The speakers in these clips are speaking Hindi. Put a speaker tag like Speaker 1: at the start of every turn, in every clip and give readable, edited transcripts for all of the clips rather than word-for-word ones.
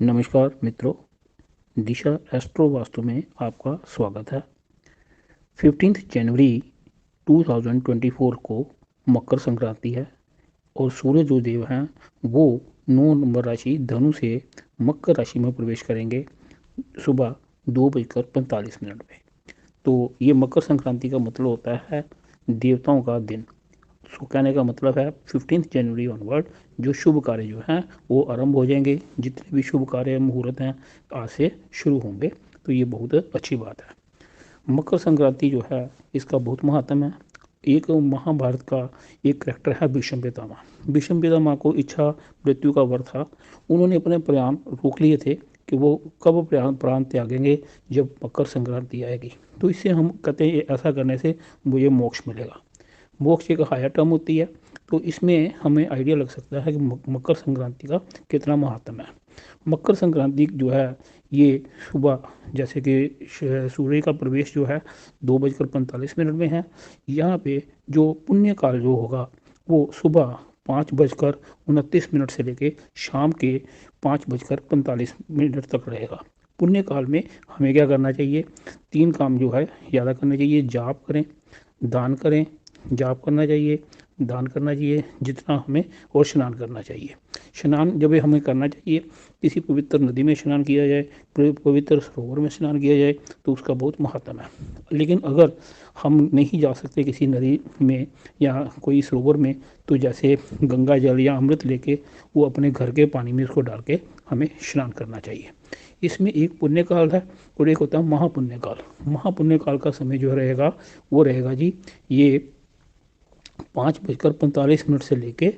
Speaker 1: नमस्कार मित्रों, दिशा एस्ट्रो वास्तु में आपका स्वागत है। 15 जनवरी 2024 को मकर संक्रांति है और सूर्य जो देव हैं वो 9 नंबर राशि धनु से मकर राशि में प्रवेश करेंगे सुबह 2:45 में। तो ये मकर संक्रांति का मतलब होता है देवताओं का दिन। सो कहने का मतलब है 15 जनवरी ऑनवर्ड जो शुभ कार्य जो हैं वो आरंभ हो जाएंगे। जितने भी शुभ कार्य मुहूर्त हैं आज से शुरू होंगे, तो ये बहुत अच्छी बात है। मकर संक्रांति जो है इसका बहुत महत्व है। एक महाभारत का एक करैक्टर है भीष्म पितामह। भीष्म पितामह को इच्छा मृत्यु का वर था। उन्होंने अपने प्राण रोक लिए थे कि वो कब प्राण त्यागेंगे, जब मकर संक्रांति आएगी। तो इससे हम कहते हैं ऐसा करने से मुझे मोक्ष मिलेगा। मोक्ष एक हायर टर्म होती है, तो इसमें हमें आइडिया लग सकता है कि मकर संक्रांति का कितना महत्व है। मकर संक्रांति जो है ये सुबह जैसे कि सूर्य का प्रवेश जो है 2:45 में है। यहाँ पे जो पुण्य काल जो होगा वो सुबह 5:29 से लेके शाम के 5:45 तक रहेगा। पुण्य काल में हमें क्या करना चाहिए? 3 काम जो है ज़्यादा करना चाहिए। जाप करें, दान करें। जाप करना चाहिए, दान करना चाहिए जितना हमें, और स्नान करना चाहिए। स्नान जब हमें करना चाहिए, किसी पवित्र नदी में स्नान किया जाए, पवित्र सरोवर में स्नान किया जाए, तो उसका बहुत महत्व है। लेकिन अगर हम नहीं जा सकते किसी नदी में या कोई सरोवर में, तो जैसे गंगा जल या अमृत लेके वो अपने घर के पानी में उसको डाल के हमें स्नान करना चाहिए। इसमें एक पुण्य काल है और एक होता है महापुण्य काल। महापुण्य काल का समय जो रहेगा वो रहेगा जी ये 5:45 से लेके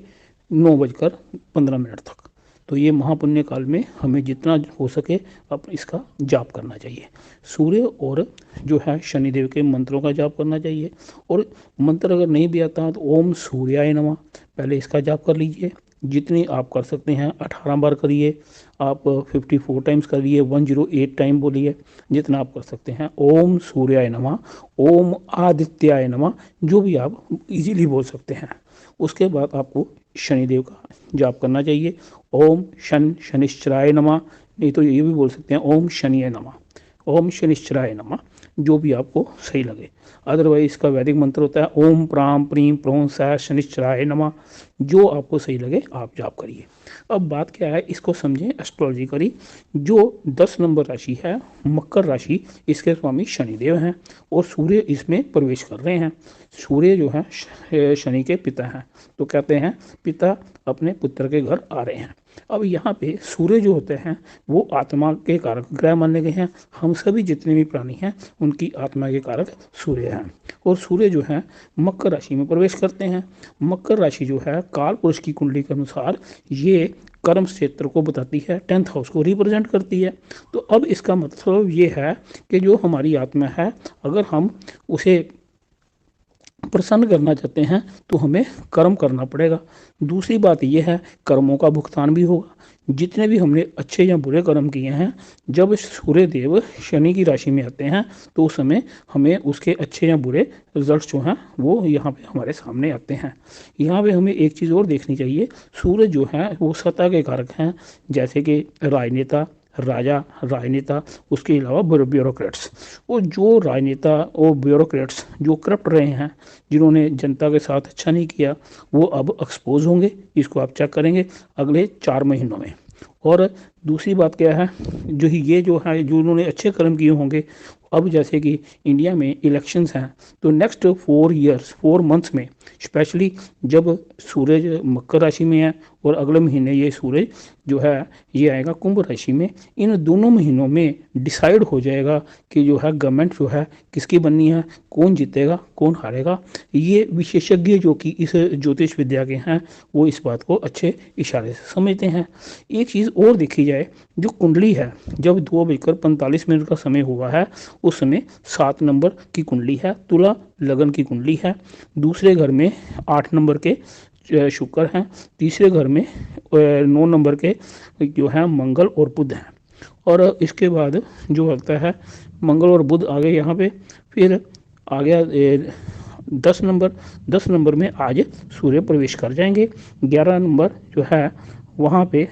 Speaker 1: 9:15 तक। तो ये महापुण्य काल में हमें जितना हो सके अब इसका जाप करना चाहिए। सूर्य और जो है शनिदेव के मंत्रों का जाप करना चाहिए। और मंत्र अगर नहीं भी आता तो ओम सूर्याय नमः पहले इसका जाप कर लीजिए। जितनी आप कर सकते हैं 18 बार करिए, आप 54 टाइम्स करिए, 108 टाइम बोलिए, जितना आप कर सकते हैं। ओम सूर्याय नमः, ओम आदित्याय नमः, जो भी आप इजीली बोल सकते हैं। उसके बाद आपको शनिदेव का जाप करना चाहिए। ओम शनिश्चराय नमः, नहीं तो ये भी बोल सकते हैं ओम शनिये नमः, ओम शनिश्चराय नमः, जो भी आपको सही लगे। अदरवाइज इसका वैदिक मंत्र होता है ओम प्राम प्रीम प्रों स शनिश्चराय नमः, जो आपको सही लगे आप जाप करिए। अब बात क्या है, इसको समझें एस्ट्रोलॉजिकली। जो 10 नंबर राशि है मकर राशि, इसके स्वामी शनिदेव हैं और सूर्य इसमें प्रवेश कर रहे हैं। सूर्य जो है शनि के पिता हैं, तो कहते हैं पिता अपने पुत्र के घर आ रहे हैं। अब यहाँ पे सूर्य जो होते हैं वो आत्मा के कारक ग्रह माने गए हैं। हम सभी जितने भी प्राणी हैं उनकी आत्मा के कारक सूर्य हैं। और सूर्य जो है मकर राशि में प्रवेश करते हैं। मकर राशि जो है काल पुरुष की कुंडली के अनुसार ये कर्म क्षेत्र को बताती है, 10th हाउस को रिप्रेजेंट करती है। तो अब इसका मतलब ये है कि जो हमारी आत्मा है, अगर हम उसे प्रसन्न करना चाहते हैं तो हमें कर्म करना पड़ेगा। दूसरी बात यह है कर्मों का भुगतान भी होगा। जितने भी हमने अच्छे या बुरे कर्म किए हैं, जब सूर्य देव शनि की राशि में आते हैं तो उस समय हमें उसके अच्छे या बुरे रिजल्ट जो हैं वो यहाँ पे हमारे सामने आते हैं। यहाँ पे हमें एक चीज़ और देखनी चाहिए, सूर्य जो है वो सत्ता के कारक हैं, जैसे कि राजनेता, राजा, राजनेता, उसके अलावा ब्यूरोक्रेट्स। और जो राजनेता और ब्यूरोक्रेट्स जो करप्ट रहे हैं, जिन्होंने जनता के साथ अच्छा नहीं किया, वो अब एक्सपोज होंगे। इसको आप चेक करेंगे अगले 4 महीनों में। और दूसरी बात क्या है, जो ये जो है जो उन्होंने अच्छे कर्म किए होंगे, अब जैसे कि इंडिया में इलेक्शंस हैं, तो नेक्स्ट 4 मंथ्स में स्पेशली जब सूरज मकर राशि में है और अगले महीने ये सूरज जो है ये आएगा कुंभ राशि में, इन दोनों महीनों में डिसाइड हो जाएगा कि जो है गवर्नमेंट जो है किसकी बननी है, कौन जीतेगा कौन हारेगा। ये विशेषज्ञ जो कि इस ज्योतिष विद्या के हैं वो इस बात को अच्छे इशारे से समझते हैं। एक चीज़ और देखी जाए, जो कुंडली है, जब 2:45 का समय हुआ है उस समय 7 नंबर की कुंडली है, तुला लगन की कुंडली है। दूसरे घर में 8 नंबर के शुक्र हैं। तीसरे घर में 9 नंबर के जो है मंगल और बुध हैं। और इसके बाद जो होता है मंगल और बुध आ गए यहाँ पे। फिर आ गया 10 नंबर में आज सूर्य प्रवेश कर जाएंगे। 11 नंबर जो है वहाँ पे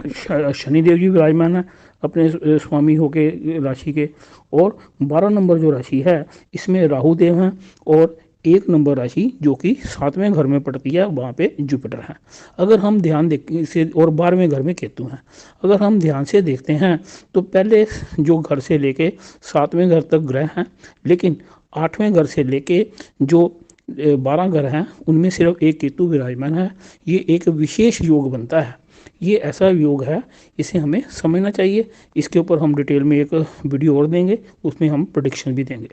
Speaker 1: शनिदेव जी विराजमान है अपने स्वामी होके राशि के। और 12 नंबर जो राशि है इसमें राहु देव हैं, और 1 नंबर राशि जो कि 7वें घर में पड़ती है वहाँ पे जुपिटर है। अगर हम ध्यान देख से, और 12वें घर में केतु हैं। अगर हम ध्यान से देखते हैं तो पहले जो घर से लेके 7वें घर तक ग्रह हैं, लेकिन 8वें घर से लेके जो 12 घर हैं उनमें सिर्फ एक केतु विराजमान है। ये एक विशेष योग बनता है, ये ऐसा योग है, इसे हमें समझना चाहिए। इसके ऊपर हम डिटेल में एक वीडियो और देंगे, उसमें हम प्रोडिक्शन भी देंगे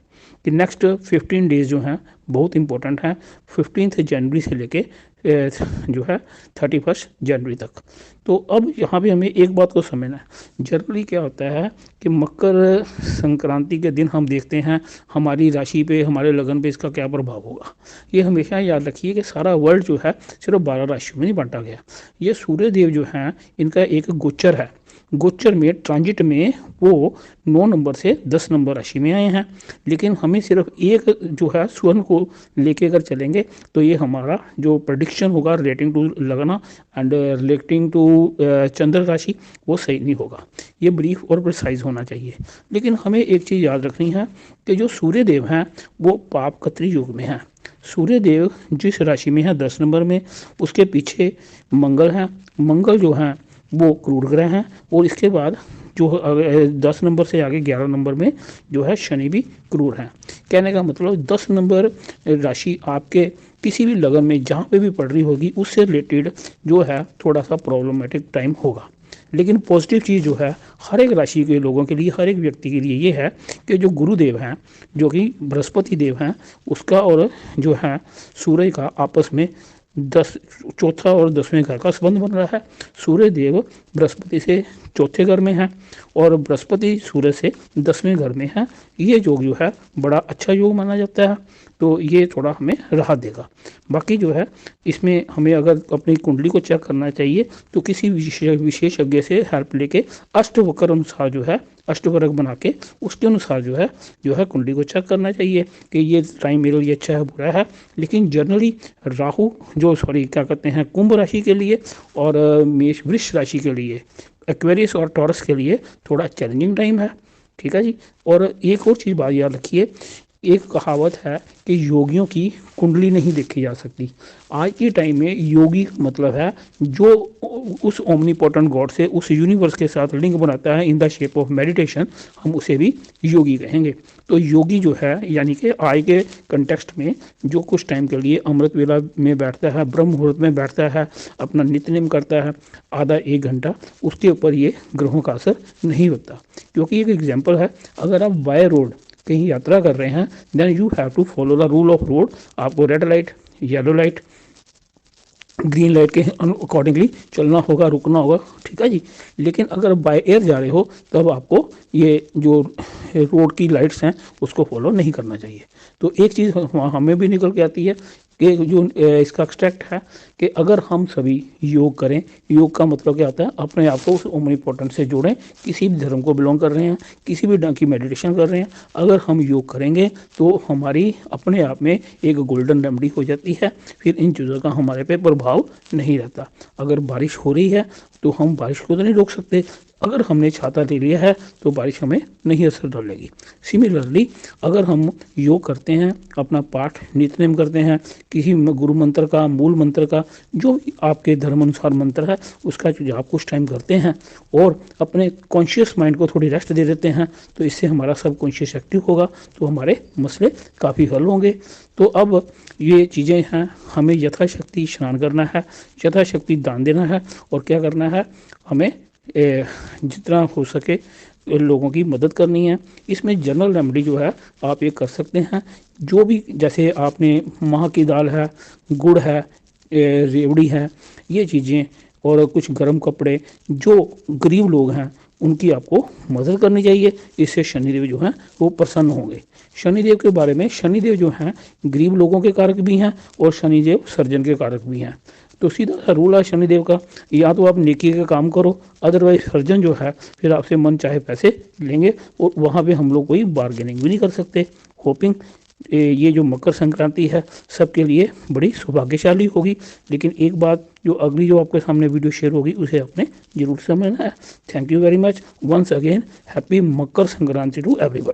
Speaker 1: कि नेक्स्ट 15 डेज जो हैं बहुत इंपॉर्टेंट हैं, 15 जनवरी से लेके जो है 31 जनवरी तक। तो अब यहाँ पे हमें एक बात को समझना है। जनरली क्या होता है कि मकर संक्रांति के दिन हम देखते हैं हमारी राशि पे, हमारे लगन पे इसका क्या प्रभाव होगा। ये हमेशा याद रखिए कि सारा वर्ल्ड जो है सिर्फ 12 राशियों में नहीं बांटा गया। ये सूर्य देव जो हैं इनका एक गोचर है, गोचर में ट्रांजिट में वो 9 नंबर से 10 नंबर राशि में आए हैं। लेकिन हमें सिर्फ एक जो है स्वर्ण को लेके अगर चलेंगे तो ये हमारा जो प्रडिक्शन होगा रिलेटिंग टू लगना एंड रिलेटिंग टू चंद्र राशि वो सही नहीं होगा। ये ब्रीफ और प्रिसाइज होना चाहिए। लेकिन हमें एक चीज़ याद रखनी है कि जो सूर्य देव हैं वो पाप कत्री योग में हैं। सूर्य देव जिस राशि में है 10 नंबर में, उसके पीछे मंगल हैं। मंगल जो हैं वो क्रूर ग्रह हैं, और इसके बाद जो 10 नंबर से आगे 11 नंबर में जो है शनि भी क्रूर हैं। कहने का मतलब 10 नंबर राशि आपके किसी भी लगन में जहाँ पे भी पड़ रही होगी उससे रिलेटेड जो है थोड़ा सा प्रॉब्लमेटिक टाइम होगा। लेकिन पॉजिटिव चीज़ जो है हर एक राशि के लोगों के लिए, हर एक व्यक्ति के लिए ये है कि जो गुरुदेव हैं जो कि बृहस्पति देव हैं, उसका और जो है सूर्य का आपस में 10 और 10वें घर का संबंध बन रहा है। सूर्य देव बृहस्पति से 4थे घर में है और बृहस्पति सूर्य से 10वें घर में है। ये योग जो है बड़ा अच्छा योग माना जाता है, तो ये थोड़ा हमें राहत देगा। बाकी जो है इसमें हमें अगर अपनी कुंडली को चेक करना चाहिए तो किसी विशेषज्ञ से हेल्प लेके अष्टवक्र अनुसार जो है अष्टवर्ग बना के उसके अनुसार जो है कुंडली को चेक करना चाहिए कि ये टाइम मेरे लिए अच्छा है बुरा है। लेकिन जनरली राहु क्या कहते हैं कुंभ राशि के लिए और मेष वृष राशि के लिए, एक्वेरियस और टॉरस के लिए थोड़ा चैलेंजिंग टाइम है। ठीक है जी। और एक और चीज़ बात याद रखिए, एक कहावत है कि योगियों की कुंडली नहीं देखी जा सकती। आज के टाइम में योगी का मतलब है जो उस ओमनीपोटेंट गॉड से, उस यूनिवर्स के साथ लिंक बनाता है in the shape of meditation, हम उसे भी योगी कहेंगे। तो योगी जो है यानी कि आज के कंटेक्स्ट में जो कुछ टाइम के लिए अमृत वेला में बैठता है, ब्रह्म मुहूर्त में बैठता है, अपना नित्यनेम करता है आधा 1 घंटा, उसके ऊपर ये ग्रहों का असर नहीं होता। क्योंकि एक एग्जाम्पल है, अगर आप बाय रोड कहीं यात्रा कर रहे हैं then you have to follow the rule of road. आपको red light, yellow light, green light के अकॉर्डिंगली चलना होगा, रुकना होगा। ठीक है जी। लेकिन अगर बाय एयर जा रहे हो तब आपको ये जो रोड की लाइट्स हैं उसको फॉलो नहीं करना चाहिए। तो एक चीज़ हमें भी निकल के आती है कि जो इसका एक्सट्रैक्ट है कि अगर हम सभी योग करें, योग का मतलब क्या होता है अपने आप को उस ओमनीपोटेंट से जोड़ें। किसी भी धर्म को बिलोंग कर रहे हैं, किसी भी ढंग की मेडिटेशन कर रहे हैं, अगर हम योग करेंगे तो हमारी अपने आप में एक गोल्डन रेमेडी हो जाती है। फिर इन चीज़ों का हमारे पे प्रभाव नहीं रहता। अगर बारिश हो रही है तो हम बारिश को तो नहीं रोक सकते, अगर हमने छाता ले लिया है तो बारिश हमें नहीं असर डालेगी। सिमिलरली अगर हम योग करते हैं, अपना पाठ नित्यनेम करते हैं, किसी गुरु मंत्र का, मूल मंत्र का, जो भी आपके धर्म अनुसार मंत्र है उसका जो आप कुछ टाइम करते हैं और अपने कॉन्शियस माइंड को थोड़ी रेस्ट दे देते हैं तो इससे हमारा सब कॉन्शियस एक्टिव होगा, तो हमारे मसले काफ़ी हल होंगे। तो अब ये चीज़ें हैं, हमें यथाशक्ति स्नान करना है, यथाशक्ति दान देना है और क्या करना है, हमें जितना हो सके लोगों की मदद करनी है। इसमें जनरल रेमेडी जो है आप ये कर सकते हैं, जो भी जैसे आपने माह की दाल है, गुड़ है, रेवड़ी है, ये चीज़ें और कुछ गर्म कपड़े, जो गरीब लोग हैं उनकी आपको मदद करनी चाहिए। इससे शनिदेव जो हैं वो प्रसन्न होंगे। शनिदेव के बारे में, शनिदेव जो हैं गरीब लोगों के कारक भी हैं और शनिदेव सर्जन के कारक भी हैं। तो सीधा सा रूल है शनिदेव का, या तो आप नेकी का काम करो, अदरवाइज सर्जन जो है फिर आपसे मन चाहे पैसे लेंगे और वहाँ पे हम लोग कोई बार्गेनिंग भी नहीं कर सकते। होपिंग ये जो मकर संक्रांति है सबके लिए बड़ी सौभाग्यशाली होगी। लेकिन एक बात, जो अगली जो आपके सामने वीडियो शेयर होगी उसे आपने जरूर समझना है। Thank you very much once again. Happy Makar Sankranti to everyone.